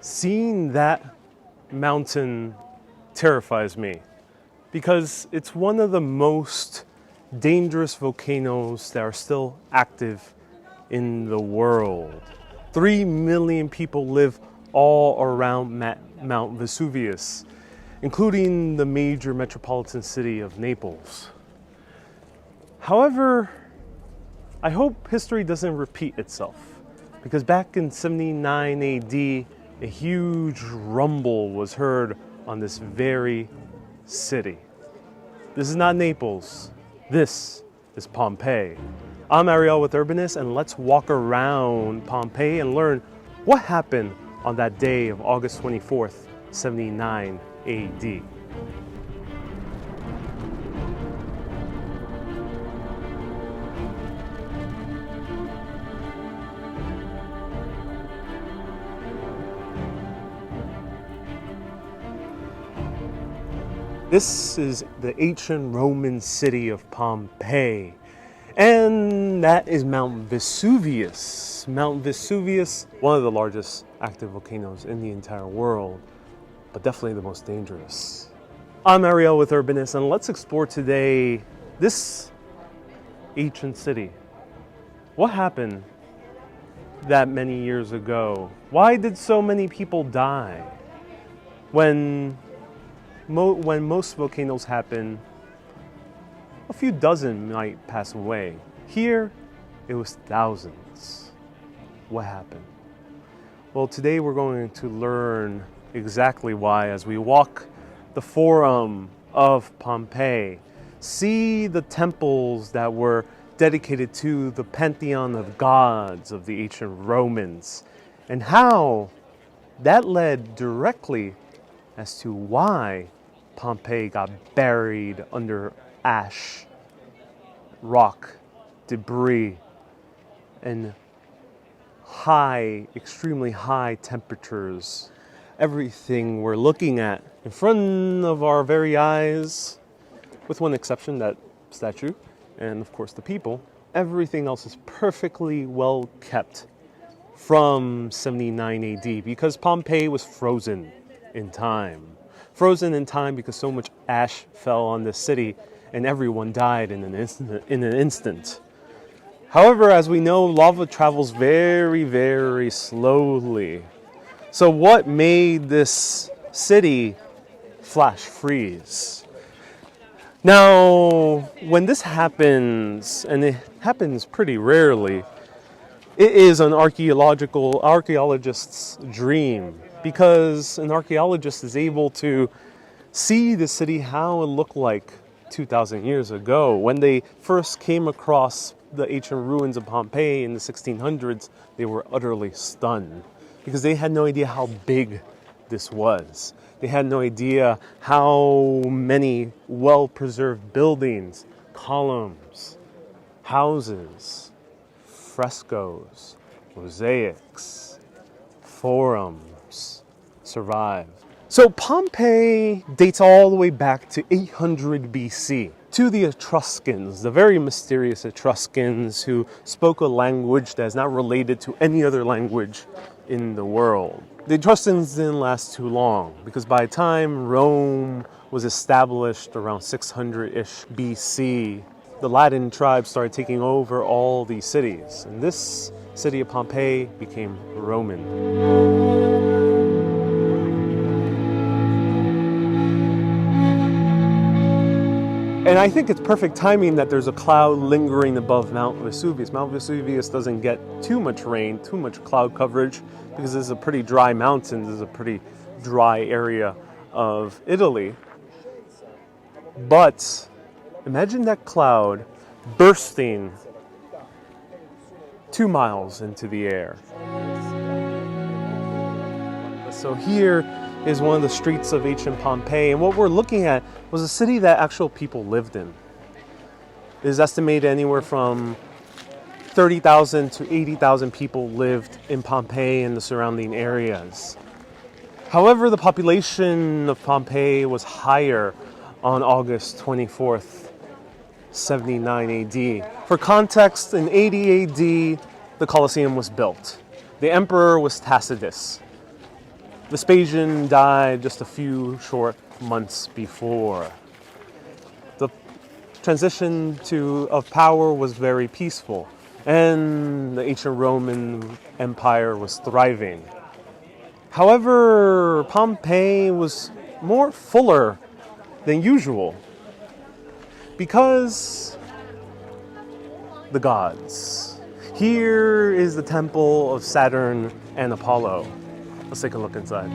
Seeing that mountain terrifies me because it's one of the most dangerous volcanoes that are still active in the world. 3 million people live all around Mount Vesuvius, including the major metropolitan city of Naples. However, I hope history doesn't repeat itself, because back in 79 AD, a huge rumble was heard on this very city. This is not Naples. This is Pompeii. I'm Ariel with Urbanist, and let's walk around Pompeii and learn what happened on that day of August 24th, 79 AD. This is the ancient Roman city of Pompeii, and that is Mount Vesuvius. Mount Vesuvius, one of the largest active volcanoes in the entire world, but definitely the most dangerous. I'm Ariel with Urbanist, and let's explore today this ancient city. What happened that many years ago? Why did so many people die? When most volcanoes happen, a few dozen might pass away. Here, it was thousands. What happened? Well, today we're going to learn exactly why as we walk the Forum of Pompeii, see the temples that were dedicated to the pantheon of gods of the ancient Romans, and how that led directly as to why Pompeii got buried under ash, rock, debris, and extremely high temperatures. Everything we're looking at in front of our very eyes, with one exception, that statue, and of course the people, everything else is perfectly well kept from 79 AD because Pompeii was frozen in time. Frozen in time because so much ash fell on the city and everyone died in an instant. However, as we know, lava travels very, very slowly. So what made this city flash freeze? Now, when this happens, and it happens pretty rarely, it is an archaeologist's dream, because an archaeologist is able to see the city how it looked like 2,000 years ago. When they first came across the ancient ruins of Pompeii in the 1600s, they were utterly stunned because they had no idea how big this was. They had no idea how many well-preserved buildings, columns, houses, frescoes, mosaics, forums survived. So Pompeii dates all the way back to 800 BC, to the Etruscans, the very mysterious Etruscans who spoke a language that is not related to any other language in the world. The Etruscans didn't last too long because by the time Rome was established around 600-ish BC, the Latin tribes started taking over all these cities, and this city of Pompeii became Roman. And I think it's perfect timing that there's a cloud lingering above Mount Vesuvius. Mount Vesuvius doesn't get too much rain, too much cloud coverage, because this is a pretty dry mountain. This is a pretty dry area of Italy. But imagine that cloud bursting 2 miles into the air. So here is one of the streets of ancient Pompeii, and what we're looking at was a city that actual people lived in. It is estimated anywhere from 30,000 to 80,000 people lived in Pompeii and the surrounding areas. However, the population of Pompeii was higher on August 24th, 79 AD. For context, in 80 AD, the Colosseum was built. The emperor was Tacitus. Vespasian died just a few short months before. The transition of power was very peaceful, and the ancient Roman Empire was thriving. However, Pompeii was more fuller than usual because the gods. Here is the temple of Saturn and Apollo. Let's take a look inside.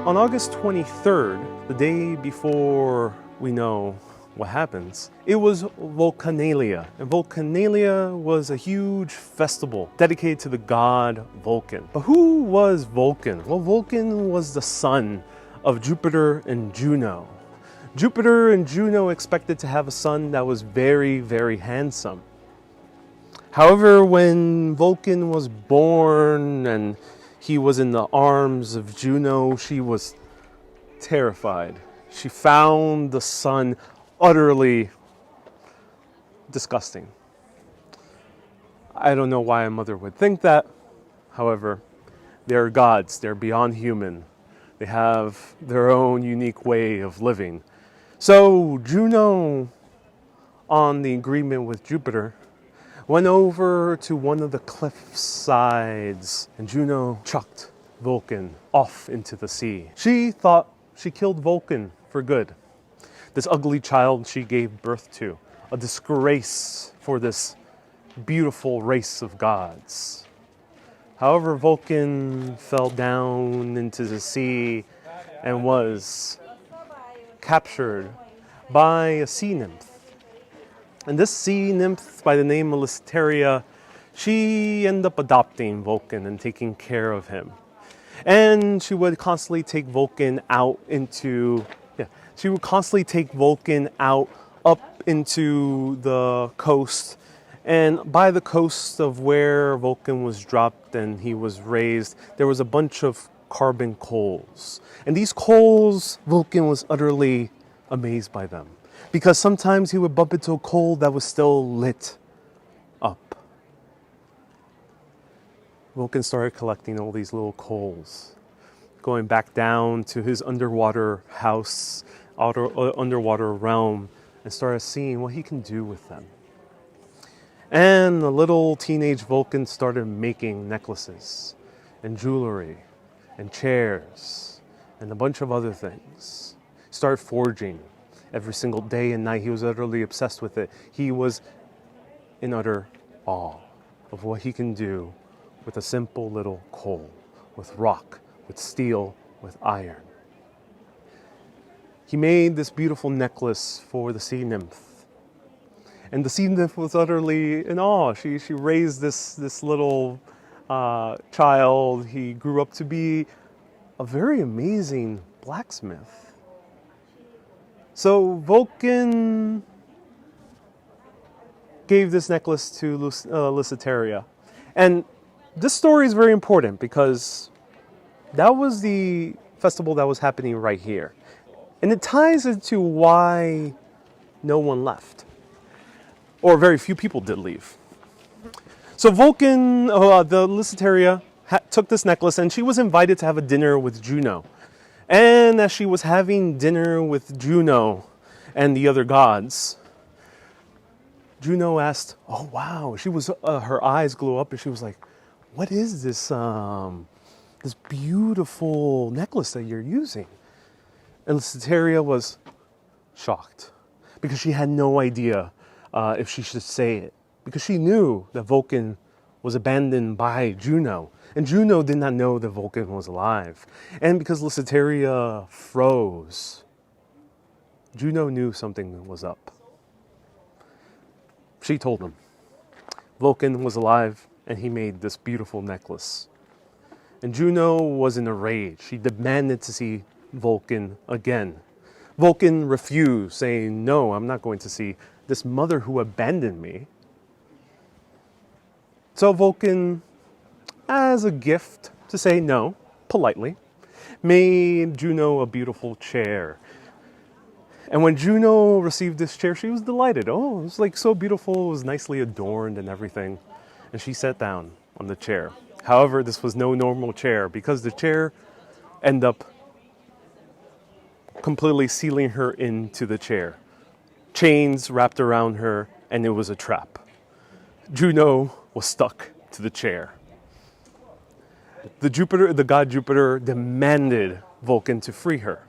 On August 23rd, the day before we know what happens, it was Volcanalia. And Volcanalia was a huge festival dedicated to the god Vulcan. But who was Vulcan? Well, Vulcan was the son of Jupiter and Juno. Jupiter and Juno expected to have a son that was very, very handsome. However, when Vulcan was born and he was in the arms of Juno, she was terrified. She found the son utterly disgusting. I don't know why a mother would think that. However, they're gods. They're beyond human. They have their own unique way of living. So Juno, on the agreement with Jupiter, went over to one of the cliff sides, and Juno chucked Vulcan off into the sea. She thought she killed Vulcan for good. This ugly child she gave birth to, a disgrace for this beautiful race of gods. However, Vulcan fell down into the sea and was captured by a sea nymph. And this sea nymph by the name of Lysteria, she ended up adopting Vulcan and taking care of him. And she would constantly take Vulcan out up into the coast. And by the coast of where Vulcan was dropped and he was raised, there was a bunch of carbon coals. And these coals, Vulcan was utterly amazed by them, because sometimes he would bump into a coal that was still lit up. Vulcan started collecting all these little coals, going back down to his underwater house, underwater realm, and started seeing what he can do with them. And the little teenage Vulcan started making necklaces and jewelry and chairs and a bunch of other things. Started forging. Every single day and night, he was utterly obsessed with it. He was in utter awe of what he can do with a simple little coal, with rock, with steel, with iron. He made this beautiful necklace for the sea nymph. And the sea nymph was utterly in awe. She raised this little child. He grew up to be a very amazing blacksmith. So Vulcan gave this necklace to Lysteria. And this story is very important because that was the festival that was happening right here. And it ties into why no one left, or very few people did leave. So Vulcan, the Lysteria, took this necklace and she was invited to have a dinner with Juno. And as she was having dinner with Juno and the other gods, Juno asked, "Oh wow!" She was, her eyes glowed up, and she was like, "What is this? This beautiful necklace that you're using?" And Lysteria was shocked because she had no idea if she should say it, because she knew that Vulcan was abandoned by Juno. And Juno did not know that Vulcan was alive. And because Lysteria froze, Juno knew something was up. She told him Vulcan was alive and he made this beautiful necklace. And Juno was in a rage. She demanded to see Vulcan again. Vulcan refused, saying, "No, I'm not going to see this mother who abandoned me." So Vulcan as a gift to say no, politely, made Juno a beautiful chair. And when Juno received this chair, she was delighted. Oh, it was like so beautiful, it was nicely adorned and everything. And she sat down on the chair. However, this was no normal chair because the chair ended up completely sealing her into the chair. Chains wrapped around her, and it was a trap. Juno was stuck to the chair. The god Jupiter demanded Vulcan to free her.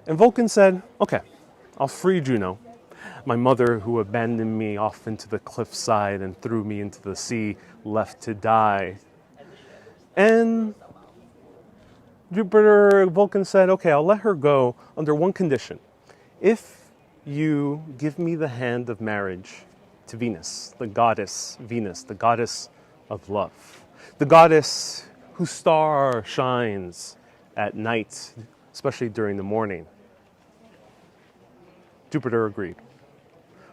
And Vulcan said, okay, I'll free Juno, my mother who abandoned me off into the cliffside and threw me into the sea, left to die. And Vulcan said, okay, I'll let her go under one condition. If you give me the hand of marriage to Venus, the goddess of love, the goddess whose star shines at night, especially during the morning. Jupiter agreed.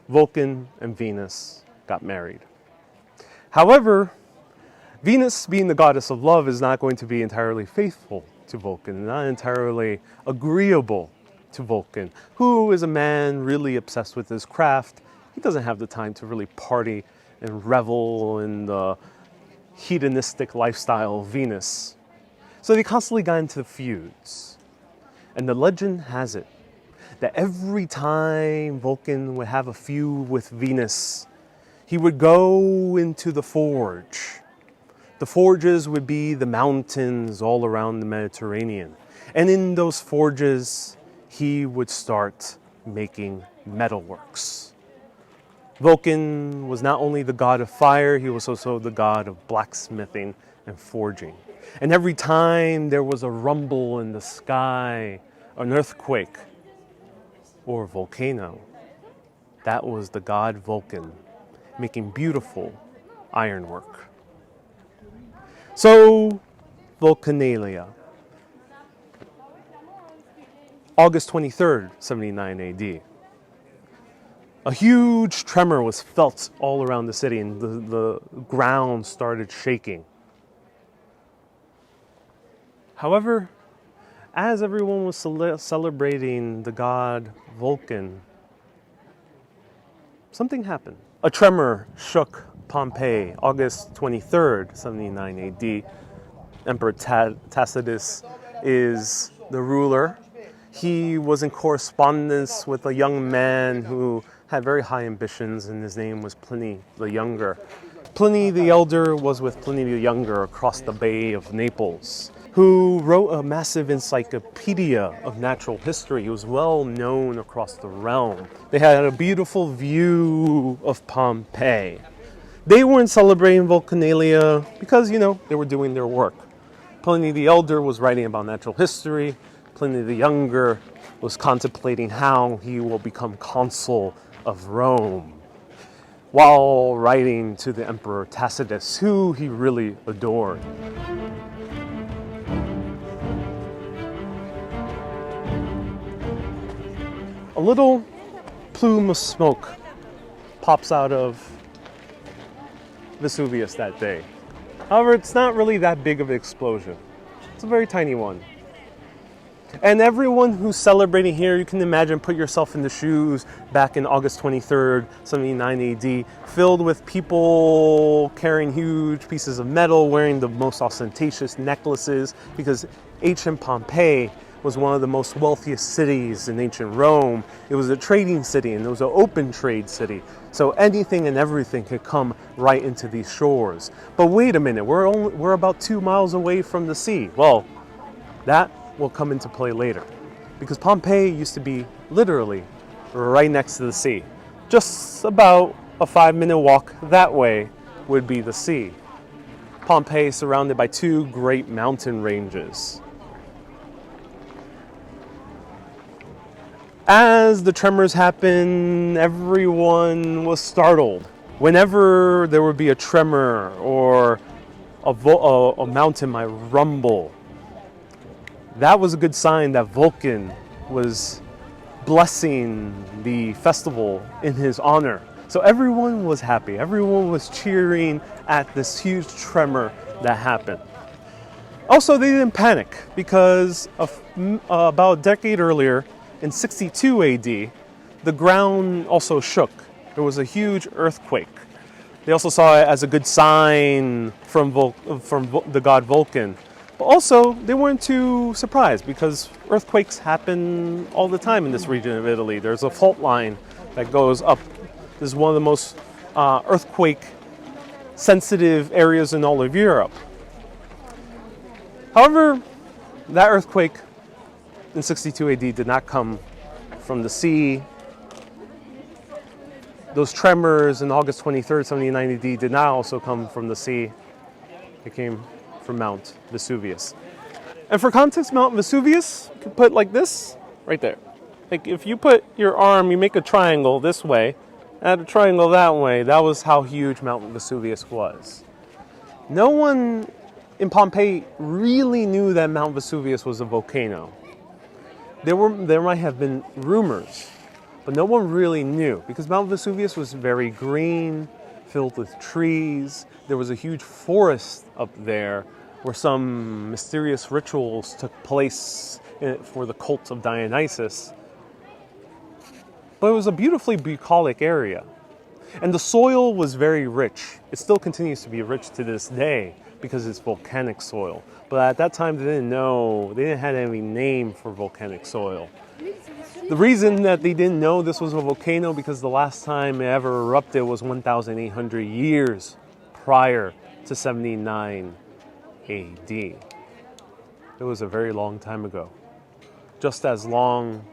Vulcan and Venus got married. However, Venus, being the goddess of love, is not going to be entirely faithful to Vulcan, not entirely agreeable to Vulcan, who is a man really obsessed with his craft. He doesn't have the time to really party and revel in the hedonistic lifestyle of Venus. So they constantly got into feuds. And the legend has it that every time Vulcan would have a feud with Venus, he would go into the forge. The forges would be the mountains all around the Mediterranean. And in those forges, he would start making metalworks. Vulcan was not only the god of fire, he was also the god of blacksmithing and forging. And every time there was a rumble in the sky, an earthquake, or a volcano, that was the god Vulcan making beautiful ironwork. So, Vulcanalia. August 23rd, 79 AD. A huge tremor was felt all around the city and the ground started shaking. However, as everyone was celebrating the god Vulcan, something happened. A tremor shook Pompeii, August 23rd, 79 AD. Emperor Tacitus is the ruler. He was in correspondence with a young man who had very high ambitions, and his name was Pliny the Younger. Pliny the Elder was with Pliny the Younger across the Bay of Naples, who wrote a massive encyclopedia of natural history. He was well known across the realm. They had a beautiful view of Pompeii. They weren't celebrating Vulcanalia because, they were doing their work. Pliny the Elder was writing about natural history. Pliny the Younger was contemplating how he will become consul of Rome, while writing to the Emperor Tacitus, who he really adored. A little plume of smoke pops out of Vesuvius that day. However, it's not really that big of an explosion. It's a very tiny one. And everyone who's celebrating here, you can imagine, put yourself in the shoes back in August 23rd, 79 AD, filled with people carrying huge pieces of metal, wearing the most ostentatious necklaces, because ancient Pompeii was one of the most wealthiest cities in ancient Rome. It was a trading city, and it was an open trade city. So anything and everything could come right into these shores. But wait a minute, we're about 2 miles away from the sea. Well, that will come into play later, because Pompeii used to be literally right next to the sea. Just about a 5-minute walk that way would be the sea. Pompeii is surrounded by 2 great mountain ranges. As the tremors happened, everyone was startled. Whenever there would be a tremor or a mountain might rumble, that was a good sign that Vulcan was blessing the festival in his honor. So everyone was happy. Everyone was cheering at this huge tremor that happened. Also, they didn't panic because about a decade earlier, in 62 AD, the ground also shook. There was a huge earthquake. They also saw it as a good sign from the god Vulcan. But also, they weren't too surprised because earthquakes happen all the time in this region of Italy. There's a fault line that goes up. This is one of the most earthquake-sensitive areas in all of Europe. However, that earthquake in 62 AD did not come from the sea. Those tremors on August 23rd, 79 AD did not also come from the sea. It came from Mount Vesuvius. And for context, Mount Vesuvius, you can put like this, right there. Like if you put your arm, you make a triangle this way, and a triangle that way, that was how huge Mount Vesuvius was. No one in Pompeii really knew that Mount Vesuvius was a volcano. There might have been rumors, but no one really knew because Mount Vesuvius was very green, filled with trees. There was a huge forest up there where some mysterious rituals took place for the cult of Dionysus. But it was a beautifully bucolic area. And the soil was very rich. It still continues to be rich to this day because it's volcanic soil. But at that time, they didn't have any name for volcanic soil. The reason that they didn't know this was a volcano because the last time it ever erupted was 1,800 years prior to 79 AD. It was a very long time ago. Just as long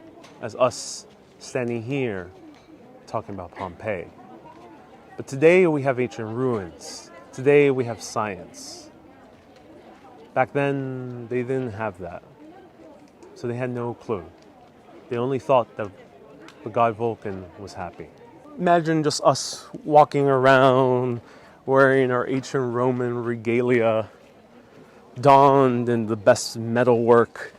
as us standing here talking about Pompeii. But today we have ancient ruins. Today we have science. Back then they didn't have that. So they had no clue. They only thought that the god Vulcan was happy. Imagine just us walking around wearing our ancient Roman regalia, donned in the best metalwork.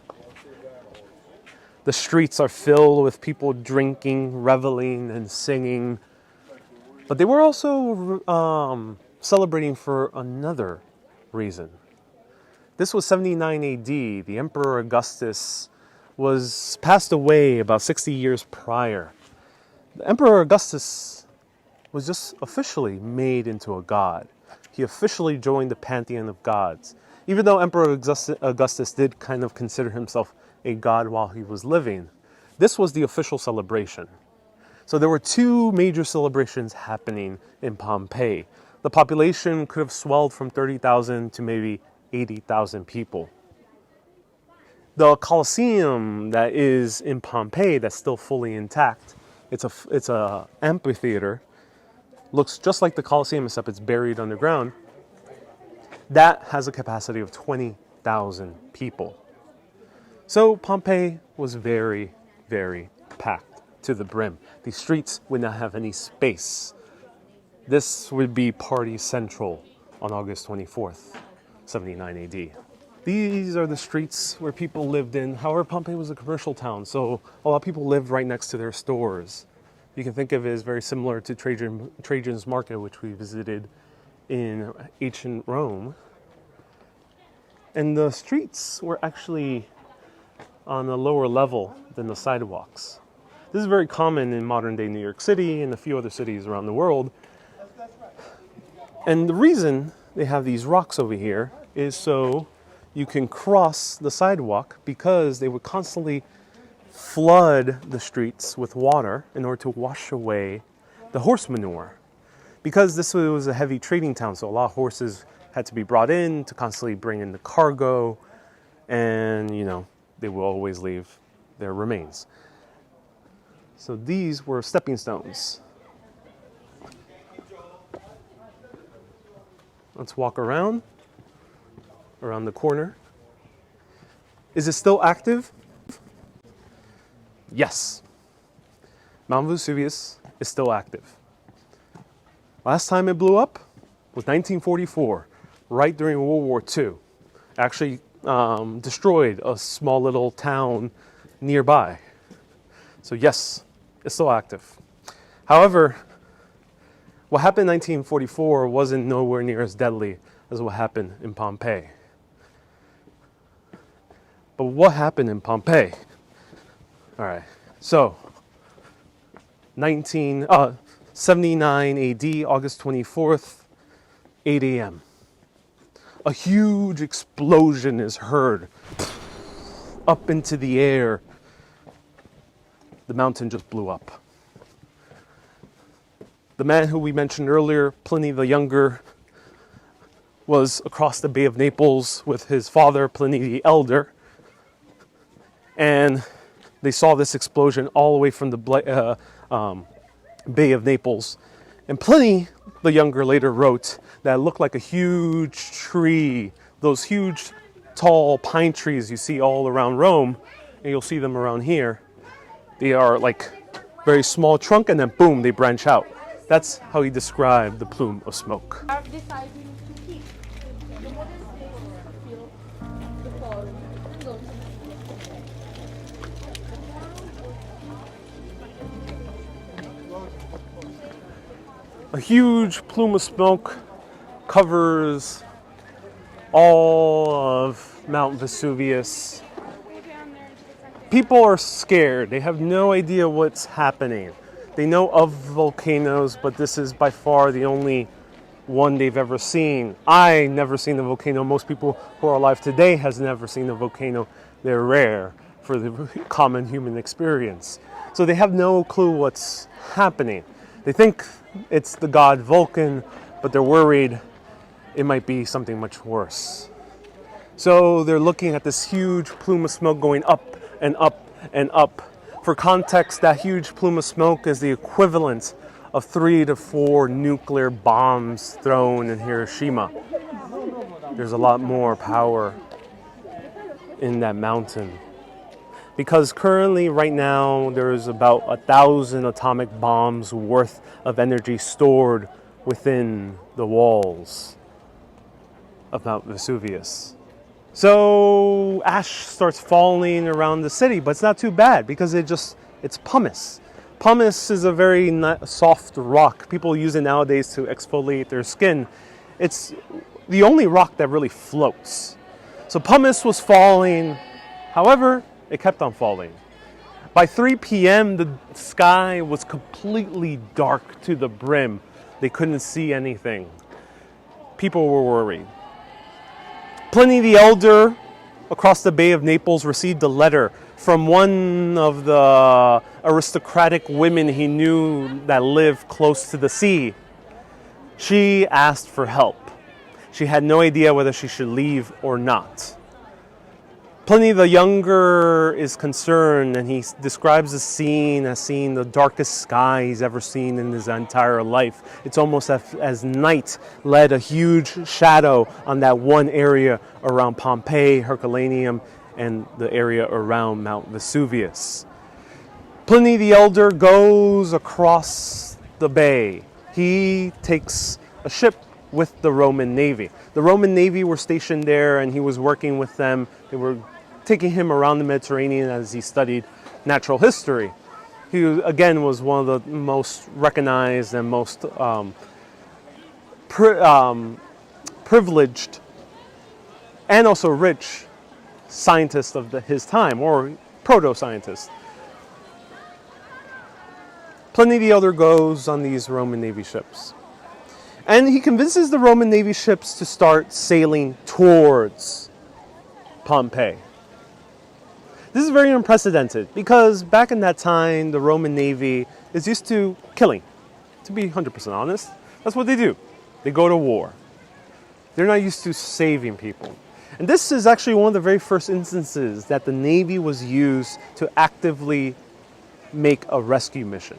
The streets are filled with people drinking, reveling, and singing. But they were also celebrating for another reason. This was 79 AD. The Emperor Augustus was passed away about 60 years prior. The Emperor Augustus was just officially made into a god. He officially joined the pantheon of gods. Even though Emperor Augustus did kind of consider himself a god while he was living, this was the official celebration. So there were two major celebrations happening in Pompeii. The population could have swelled from 30,000 to maybe 80,000 people. The Colosseum that is in Pompeii that's still fully intact, it's a amphitheater, looks just like the Colosseum except it's buried underground. That has a capacity of 20,000 people. So Pompeii was very, very packed to the brim. The streets would not have any space. This would be party central on August 24th, 79 AD. These are the streets where people lived in. However, Pompeii was a commercial town, so a lot of people lived right next to their stores. You can think of it as very similar to Trajan's Market, which we visited in ancient Rome. And the streets were actually on a lower level than the sidewalks. This is very common in modern-day New York City and a few other cities around the world. And the reason they have these rocks over here is so you can cross the sidewalk because they would constantly flood the streets with water in order to wash away the horse manure. Because this was a heavy trading town, so a lot of horses had to be brought in to constantly bring in the cargo, and they will always leave their remains. So these were stepping stones. Let's walk around the corner. Is it still active? Yes. Mount Vesuvius is still active. Last time it blew up was 1944, right during World War II. Actually destroyed a small little town nearby. So yes, it's still active. However, what happened in 1944 wasn't nowhere near as deadly as what happened in Pompeii. But what happened in Pompeii? All right, so 79 AD, August 24th, 8 a.m. A huge explosion is heard up into the air. The mountain just blew up. The man who we mentioned earlier, Pliny the Younger, was across the Bay of Naples with his father, Pliny the Elder. And they saw this explosion all the way from the Bay of Naples. And Pliny the Younger later wrote that it looked like a huge tree, those huge tall pine trees you see all around Rome, and you'll see them around here. They are like very small trunk, and then boom, they branch out. That's how he described the plume of smoke. A huge plume of smoke covers all of Mount Vesuvius. People are scared. They have no idea what's happening. They know of volcanoes, but this is by far the only one they've ever seen. I never seen a volcano. Most people who are alive today has never seen a volcano. They're rare for the common human experience. So they have no clue what's happening. They think it's the god Vulcan, but they're worried it might be something much worse. So they're looking at this huge plume of smoke going up and up and up. For context, that huge plume of smoke is the equivalent of 3 to 4 nuclear bombs thrown in Hiroshima. There's a lot more power in that mountain. Because currently, right now, there's about 1,000 atomic bombs worth of energy stored within the walls of Mount Vesuvius. So ash starts falling around the city, but it's not too bad because it's pumice. Pumice is a very soft rock. People use it nowadays to exfoliate their skin. It's the only rock that really floats. So pumice was falling. However, it kept on falling. By 3 p.m., the sky was completely dark to the brim. They couldn't see anything. People were worried. Pliny the Elder, across the Bay of Naples, received a letter from one of the aristocratic women he knew that lived close to the sea. She asked for help. She had no idea whether she should leave or not. Pliny the Younger is concerned, and he describes the scene as seeing the darkest sky he's ever seen in his entire life. It's almost as night led a huge shadow on that one area around Pompeii, Herculaneum, and the area around Mount Vesuvius. Pliny the Elder goes across the bay. He takes a ship with the Roman Navy. The Roman Navy were stationed there, and he was working with them. They were taking him around the Mediterranean as he studied natural history. He, again, was one of the most recognized and most privileged and also rich scientists of his time, or proto-scientists. Pliny the Elder goes on these Roman Navy ships. And he convinces the Roman Navy ships to start sailing towards Pompeii. This is very unprecedented because back in that time, the Roman Navy is used to killing. To be 100% honest, that's what they do. They go to war. They're not used to saving people. And this is actually one of the very first instances that the Navy was used to actively make a rescue mission.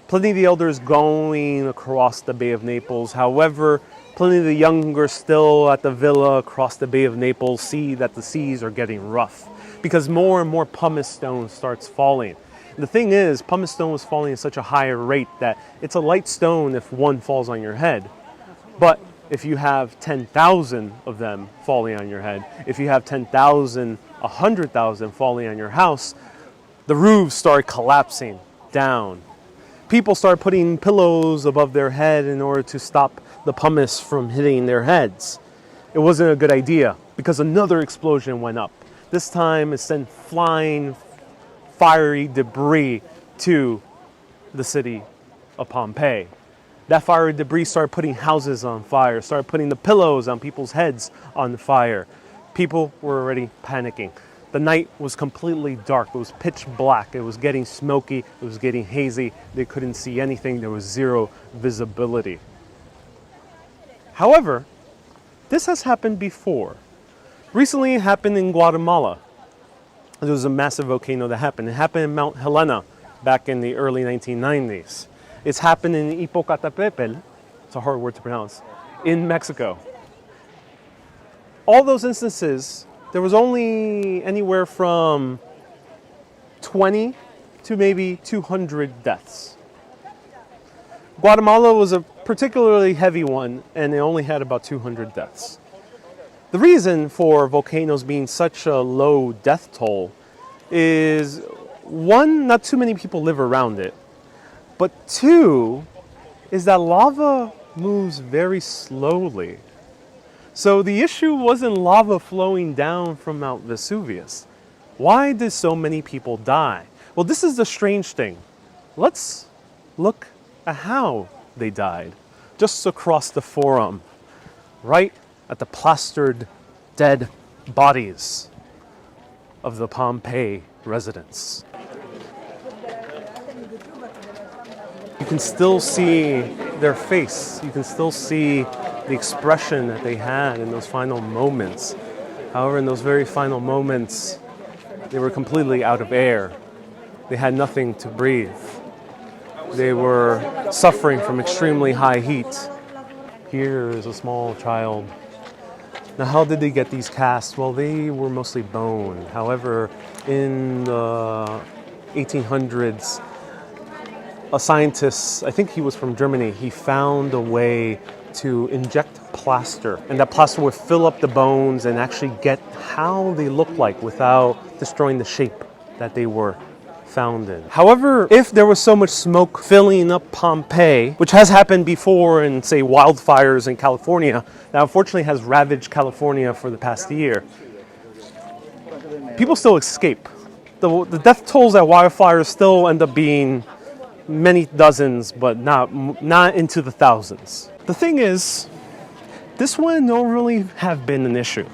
Pliny the Elder is going across the Bay of Naples. However, Pliny the Younger, still at the villa across the Bay of Naples, see that the seas are getting rough because more and more pumice stone starts falling. And the thing is, pumice stone was falling at such a high rate that it's a light stone if one falls on your head. But if you have 10,000 of them falling on your head, if you have 10,000, 100,000 falling on your house, the roofs start collapsing down. People start putting pillows above their head in order to stop the pumice from hitting their heads. It wasn't a good idea because another explosion went up. This time it sent flying fiery debris to the city of Pompeii. That fiery debris started putting houses on fire, started putting the pillows on people's heads on fire. People were already panicking. The night was completely dark. It was pitch black. It was getting smoky. It was getting hazy. They couldn't see anything. There was zero visibility. However, this has happened before. Recently, it happened in Guatemala. There was a massive volcano that happened. It happened in Mount Helena back in the early 1990s. It's happened in Ipocatepetl, it's a hard word to pronounce, in Mexico. All those instances, there was only anywhere from 20 to maybe 200 deaths. Guatemala was a particularly heavy one, and it only had about 200 deaths. The reason for volcanoes being such a low death toll is, one, not too many people live around it, but two, is that lava moves very slowly. So the issue wasn't lava flowing down from Mount Vesuvius. Why did so many people die? Well, this is the strange thing. Let's look at how they died. Just across the forum, right at the plastered dead bodies of the Pompeii residents. You can still see their face. You can still see the expression that they had in those final moments. However, in those very final moments, they were completely out of air. They had nothing to breathe. They were suffering from extremely high heat. Here is a small child. Now, how did they get these casts? Well, they were mostly bone. However, in the 1800s, a scientist, I think he was from Germany, he found a way to inject plaster, and that plaster would fill up the bones and actually get how they look like without destroying the shape that they were found in. However, if there was so much smoke filling up Pompeii, which has happened before in, say, wildfires in California, that unfortunately has ravaged California for the past year, people still escape. The death tolls at wildfires still end up being many dozens, but not into the thousands. The thing is, this one don't really have been an issue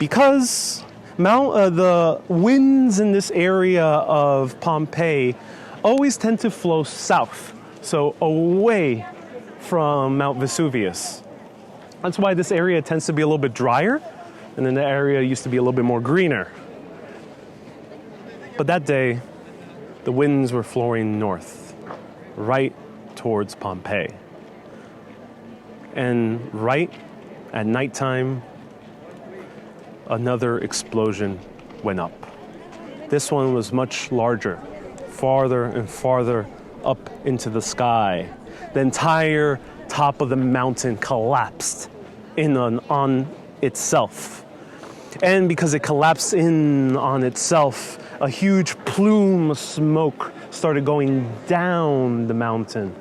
because the winds in this area of Pompeii always tend to flow south, so away from Mount Vesuvius. That's why this area tends to be a little bit drier, and then the area used to be a little bit more greener. But that day, the winds were flowing north, right towards Pompeii. And right at nighttime, another explosion went up. This one was much larger, farther and farther up into the sky. The entire top of the mountain collapsed on itself. And because it collapsed in on itself, a huge plume of smoke started going down the mountain.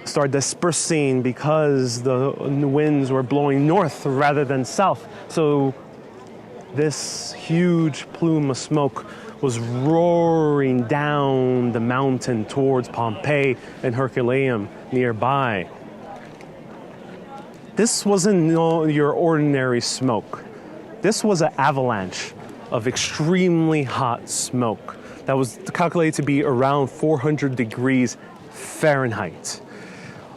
Started dispersing because the winds were blowing north rather than south. So this huge plume of smoke was roaring down the mountain towards Pompeii and Herculaneum nearby. This wasn't your ordinary smoke. This was an avalanche of extremely hot smoke that was calculated to be around 400 degrees Fahrenheit.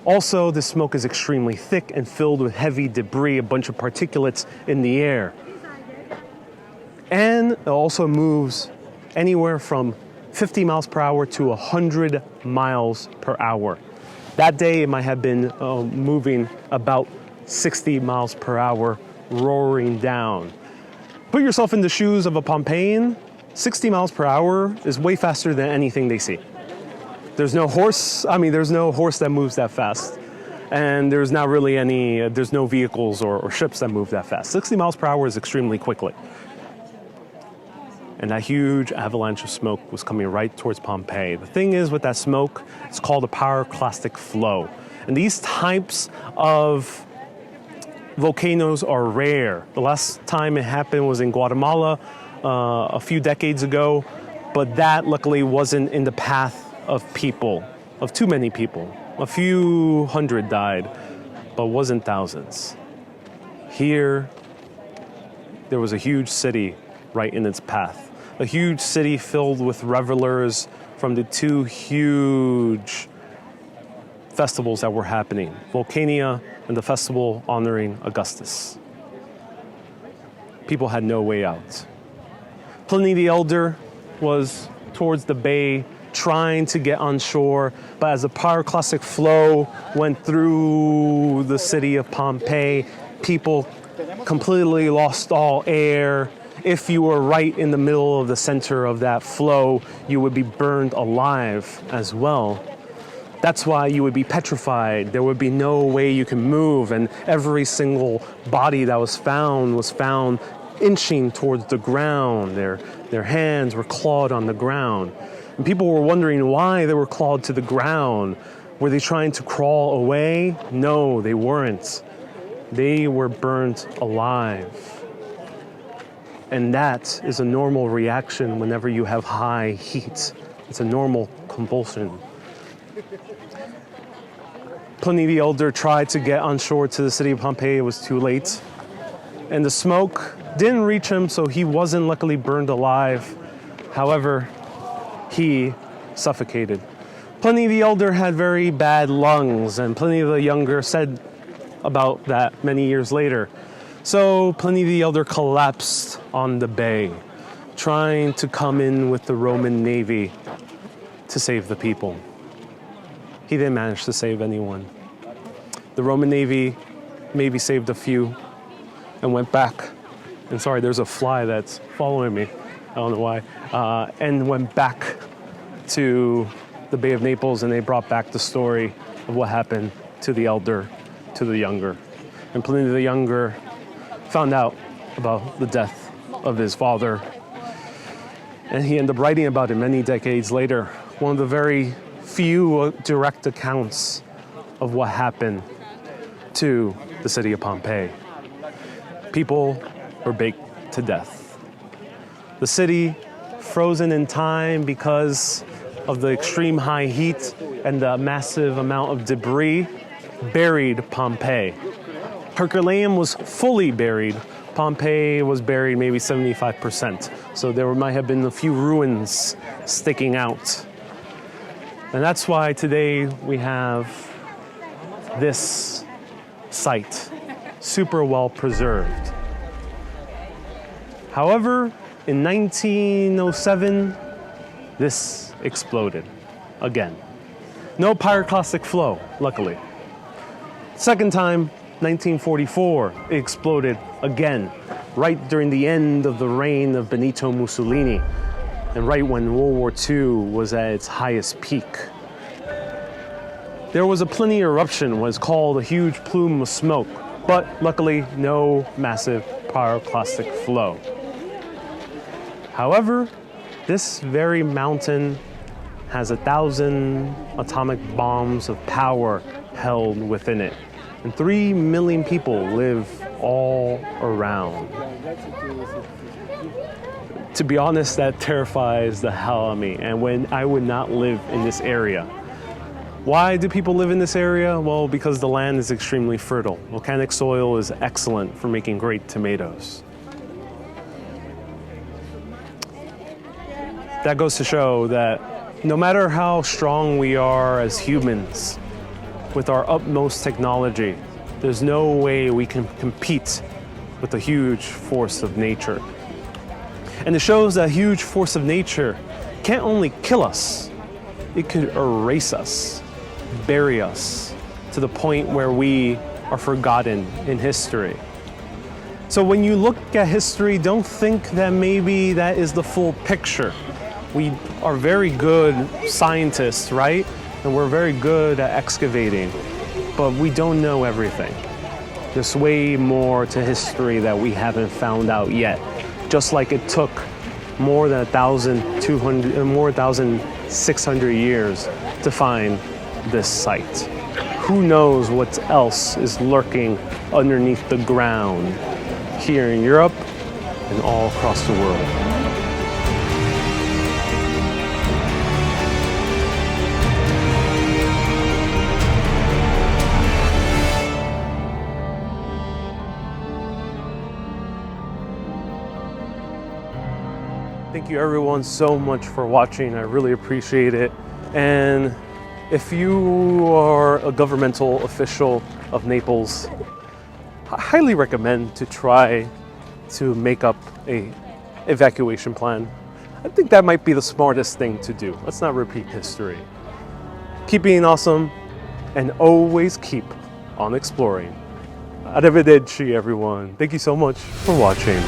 Also, the smoke is extremely thick and filled with heavy debris, a bunch of particulates in the air. And it also moves anywhere from 50 miles per hour to 100 miles per hour. That day, it might have been moving about 60 miles per hour, roaring down. Put yourself in the shoes of a Pompeian. 60 miles per hour is way faster than anything they see. There's no horse that moves that fast. And there's not really there's no vehicles or ships that move that fast. 60 miles per hour is extremely quickly. And that huge avalanche of smoke was coming right towards Pompeii. The thing is with that smoke, it's called a pyroclastic flow. And these types of volcanoes are rare. The last time it happened was in Guatemala a few decades ago, but that luckily wasn't in the path of people, of too many people. A few hundred died, but wasn't thousands. Here, there was a huge city right in its path. A huge city filled with revelers from the two huge festivals that were happening, Volcania and the festival honoring Augustus. People had no way out. Pliny the Elder was towards the bay trying to get on shore, but as the pyroclastic flow went through the city of Pompeii, people completely lost all air. If you were right in the middle of the center of that flow, you would be burned alive as well. That's why you would be petrified. There would be no way you can move, and every single body that was found inching towards the ground. Their hands were clawed on the ground. And people were wondering why they were clawed to the ground. Were they trying to crawl away? No, they weren't. They were burnt alive. And that is a normal reaction whenever you have high heat. It's a normal convulsion. Pliny the Elder tried to get on shore to the city of Pompeii. It was too late. And the smoke didn't reach him, so he wasn't luckily burned alive. However, he suffocated. Pliny the Elder had very bad lungs, and Pliny the Younger said about that many years later. So Pliny the Elder collapsed on the bay, trying to come in with the Roman navy to save the people. He didn't manage to save anyone. The Roman navy maybe saved a few and went back. And sorry, there's a fly that's following me. I don't know why. And went back to the Bay of Naples, and they brought back the story of what happened to the elder, to the younger. And Pliny the Younger found out about the death of his father. And he ended up writing about it many decades later. One of the very few direct accounts of what happened to the city of Pompeii. People were baked to death. The city, frozen in time because of the extreme high heat and the massive amount of debris, buried Pompeii. Herculaneum was fully buried. Pompeii was buried maybe 75%. So there might have been a few ruins sticking out. And that's why today we have this site, super well preserved. However, in 1907, this exploded again. No pyroclastic flow, luckily. Second time, 1944, it exploded again, right during the end of the reign of Benito Mussolini, and right when World War II was at its highest peak. There was a Pliny eruption, what is called a huge plume of smoke, but luckily no massive pyroclastic flow. However, this very mountain has 1,000 atomic bombs of power held within it, and 3 million people live all around. To be honest, that terrifies the hell out of me, and when I would not live in this area. Why do people live in this area? Well, because the land is extremely fertile. Volcanic soil is excellent for making great tomatoes. That goes to show that no matter how strong we are as humans, with our utmost technology, there's no way we can compete with the huge force of nature. And it shows that huge force of nature can't only kill us, it could erase us, bury us to the point where we are forgotten in history. So when you look at history, don't think that maybe that is the full picture. We are very good scientists, right? And we're very good at excavating, but we don't know everything. There's way more to history that we haven't found out yet. Just like it took more than 1,600 years to find this site. who knows what else is lurking underneath the ground here in Europe and all across the world. Thank you everyone so much for watching. I really appreciate it. And if you are a governmental official of Naples, I highly recommend to try to make up a evacuation plan. I think that might be the smartest thing to do. Let's not repeat history. Keep being awesome and always keep on exploring. Arrivederci everyone. Thank you so much for watching.